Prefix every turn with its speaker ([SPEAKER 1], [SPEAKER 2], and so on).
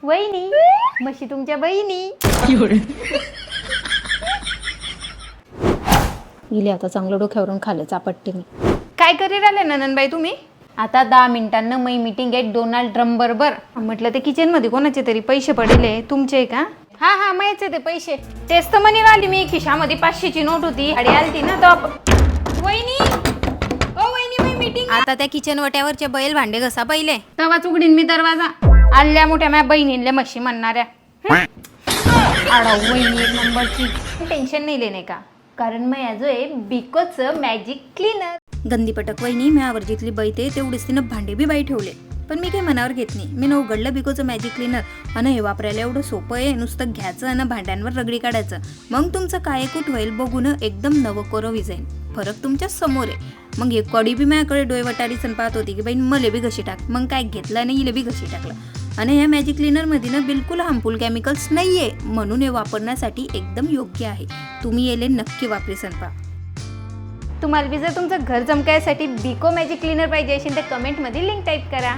[SPEAKER 1] वहिनी म्हशी तुमच्या बहिणी इले आता चांगलं डोक्यावरून खाल्लं चापटते मी. काय करी राहिले नंदनबाई तुम्ही? आता 10 मिनिटांना मै मीटिंग आहे डोनाल्ड ट्रम्प बरोबर. म्हटलं ते किचन मध्ये कोणाचे तरी पैसे पडले तुमचे का? हा माहिती ते पैसे तेच तर म्हणे राहिली मी. खिशामध्ये 500ची नोट होती गाडी आलती ना तर वहिनी ओ वहिनी मी मीटिंग. आता त्या किचन वट्यावरचे बैल भांडे घसा पहिले तवाच उघडीन मी दरवाजा. आल्या मोठ्या माझ्या बहिणींले म्हशी म्हणणाऱ्या आडाऊ वहिनी एक नंबरची. टेन्शन नाही लेणे का कारण मैं जो आहे बिकोचं मॅजिक क्लीनर. गंदीपटक वहिनी मी आवरजीतली बैते तेवढीच तिनं भांडे बी बाई ठेवले पण मी काही मनावर घेत नाही. मी उघडलं बिकोचं मॅजिक क्लीनर आणि हे वापरायला एवढं सोपं आहे. नुसतं घ्यायचं आणि भांड्यांवर रगडी काढायचं. मग तुमचं काय कुठ होईल बघून एकदम नवकोरं जाईल. फरक तुमच्या समोर आहे. मग हे कडी बी माझ्याकडे डोळे वटारी सण पाहत होती की बाई मले बी घशी टाक. मग काय घेतलं नाही इले बी घशी टाकलं. आणि ह्या मॅजिक क्लीनरमध्ये ना बिलकुल हार्मफुल केमिकल्स नाही आहे म्हणून हे वापरण्यासाठी एकदम योग्य आहे. तुम्ही येले नक्की वापरी सनपा. तुम्हाला बी जर तुमचं घर चमकायसाठी बिको मॅजिक क्लीनर पाहिजे असेल तर कमेंटमध्ये लिंक टाईप करा.